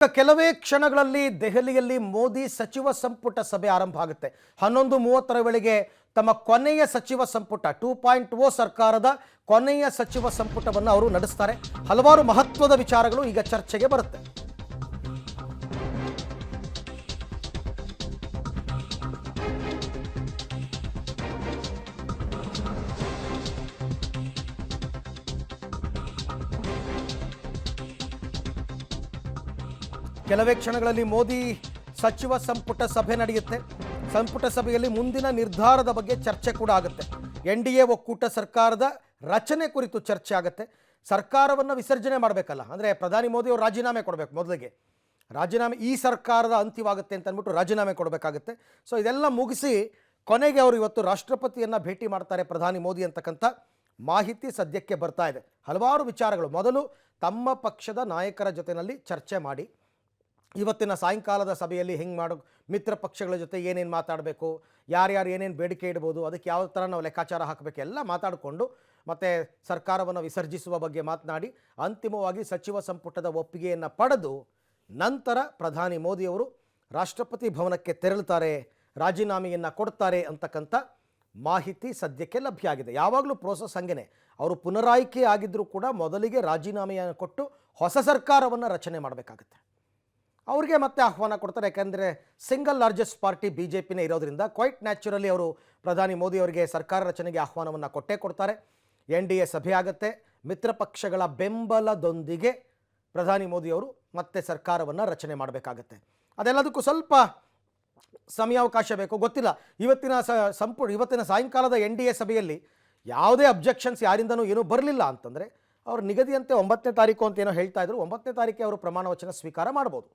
ಕೆಲವೇ ಕ್ಷಣಗಳಲ್ಲಿ ದೆಹಲಿಯಲ್ಲಿ ಮೋದಿ ಸಚಿವ ಸಂಪುಟ ಸಭೆ ಆರಂಭ ಆಗುತ್ತೆ. 11:30 ವೇಳೆಗೆ ತಮ್ಮ ಕೊನೆಯ ಸಚಿವ ಸಂಪುಟ 2.0 ಸರ್ಕಾರದ ಕೊನೆಯ ಸಚಿವ ಸಂಪುಟವನ್ನು ಅವರು ನಡೆಸ್ತಾರೆ. ಹಲವಾರು ಮಹತ್ವದ ವಿಚಾರಗಳು ಈಗ ಚರ್ಚೆಗೆ ಬರುತ್ತೆ. ಕೆಲವೇ ಕ್ಷಣಗಳಲ್ಲಿ ಮೋದಿ ಸಚಿವ ಸಂಪುಟ ಸಭೆ ನಡೆಯುತ್ತೆ. ಸಂಪುಟ ಸಭೆಯಲ್ಲಿ ಮುಂದಿನ ನಿರ್ಧಾರದ ಬಗ್ಗೆ ಚರ್ಚೆ ಕೂಡ ಆಗುತ್ತೆ. NDA ಒಕ್ಕೂಟ ಸರ್ಕಾರದ ರಚನೆ ಕುರಿತು ಚರ್ಚೆ ಆಗುತ್ತೆ. ಸರ್ಕಾರವನ್ನು ವಿಸರ್ಜನೆ ಮಾಡಬೇಕಲ್ಲ, ಅಂದರೆ ಪ್ರಧಾನಿ ಮೋದಿ ಅವರು ರಾಜೀನಾಮೆ ಕೊಡಬೇಕು. ಮೊದಲಿಗೆ ರಾಜೀನಾಮೆ, ಈ ಸರ್ಕಾರದ ಅಂತ್ಯವಾಗುತ್ತೆ ಅಂತ ಅಂದ್ಬಿಟ್ಟು ರಾಜೀನಾಮೆ ಕೊಡಬೇಕಾಗುತ್ತೆ. ಸೊ ಇದೆಲ್ಲ ಮುಗಿಸಿ ಕೊನೆಗೆ ಅವರು ಇವತ್ತು ರಾಷ್ಟ್ರಪತಿಯನ್ನು ಭೇಟಿ ಮಾಡ್ತಾರೆ ಪ್ರಧಾನಿ ಮೋದಿ ಅಂತಕ್ಕಂಥ ಮಾಹಿತಿ ಸದ್ಯಕ್ಕೆ ಬರ್ತಾ ಇದೆ. ಹಲವಾರು ವಿಚಾರಗಳು, ಮೊದಲು ತಮ್ಮ ಪಕ್ಷದ ನಾಯಕರ ಜೊತೆಯಲ್ಲಿ ಚರ್ಚೆ ಮಾಡಿ ಇವತ್ತಿನ ಸಾಯಂಕಾಲದ ಸಭೆಯಲ್ಲಿ ಹೆಂಗೆ ಮಾಡೋ, ಮಿತ್ರ ಪಕ್ಷಗಳ ಜೊತೆ ಏನೇನು ಮಾತಾಡಬೇಕು, ಯಾರ್ಯಾರು ಏನೇನು ಬೇಡಿಕೆ ಇಡ್ಬೋದು, ಅದಕ್ಕೆ ಯಾವ ಥರ ನಾವು ಲೆಕ್ಕಾಚಾರ ಹಾಕಬೇಕು ಎಲ್ಲ ಮಾತಾಡಿಕೊಂಡು ಮತ್ತು ಸರ್ಕಾರವನ್ನು ವಿಸರ್ಜಿಸುವ ಬಗ್ಗೆ ಮಾತನಾಡಿ ಅಂತಿಮವಾಗಿ ಸಚಿವ ಸಂಪುಟದ ಒಪ್ಪಿಗೆಯನ್ನು ಪಡೆದು ನಂತರ ಪ್ರಧಾನಿ ಮೋದಿಯವರು ರಾಷ್ಟ್ರಪತಿ ಭವನಕ್ಕೆ ತೆರಳುತ್ತಾರೆ, ರಾಜೀನಾಮೆಯನ್ನು ಕೊಡ್ತಾರೆ ಅಂತಕ್ಕಂಥ ಮಾಹಿತಿ ಸದ್ಯಕ್ಕೆ ಲಭ್ಯ ಆಗಿದೆ. ಯಾವಾಗಲೂ ಪ್ರೋಸೆಸ್ ಹಂಗೆ, ಅವರು ಪುನರಾಯ್ಕೆ ಆಗಿದ್ದರೂ ಕೂಡ ಮೊದಲಿಗೆ ರಾಜೀನಾಮೆಯನ್ನು ಕೊಟ್ಟು ಹೊಸ ಸರ್ಕಾರವನ್ನು ರಚನೆ ಮಾಡಬೇಕಾಗುತ್ತೆ. ಅವ್ರಿಗೆ ಮತ್ತೆ ಆಹ್ವಾನ ಕೊಡ್ತಾರೆ. ಯಾಕೆಂದರೆ ಸಿಂಗಲ್ ಲಾರ್ಜೆಸ್ಟ್ ಪಾರ್ಟಿ BJPನೇ ಇರೋದ್ರಿಂದ ಕ್ವೈಟ್ ನ್ಯಾಚುರಲಿ ಅವರು ಪ್ರಧಾನಿ ಮೋದಿ ಅವರಿಗೆ ಸರ್ಕಾರ ರಚನೆಗೆ ಆಹ್ವಾನವನ್ನು ಕೊಟ್ಟೇ ಕೊಡ್ತಾರೆ. NDA ಸಭೆ ಆಗುತ್ತೆ. ಮಿತ್ರ ಪಕ್ಷಗಳ ಬೆಂಬಲದೊಂದಿಗೆ ಪ್ರಧಾನಿ ಮೋದಿಯವರು ಮತ್ತೆ ಸರ್ಕಾರವನ್ನು ರಚನೆ ಮಾಡಬೇಕಾಗತ್ತೆ. ಅದೆಲ್ಲದಕ್ಕೂ ಸ್ವಲ್ಪ ಸಮಯಾವಕಾಶ ಬೇಕು, ಗೊತ್ತಿಲ್ಲ. ಇವತ್ತಿನ ಸಾಯಂಕಾಲದ NDA ಸಭೆಯಲ್ಲಿ ಯಾವುದೇ ಅಬ್ಜೆಕ್ಷನ್ಸ್ ಯಾರಿಂದನೂ ಏನೂ ಬರಲಿಲ್ಲ ಅಂತಂದರೆ ಅವರು ನಿಗದಿಯಂತೆ 9ನೇ ತಾರೀಕು ಅಂತ ಏನೋ ಹೇಳ್ತಾ ಇದ್ರು. 9ನೇ ತಾರೀಕಿಗೆ ಅವರು ಪ್ರಮಾಣ ವಚನ ಸ್ವೀಕಾರ ಮಾಡ್ಬೋದು.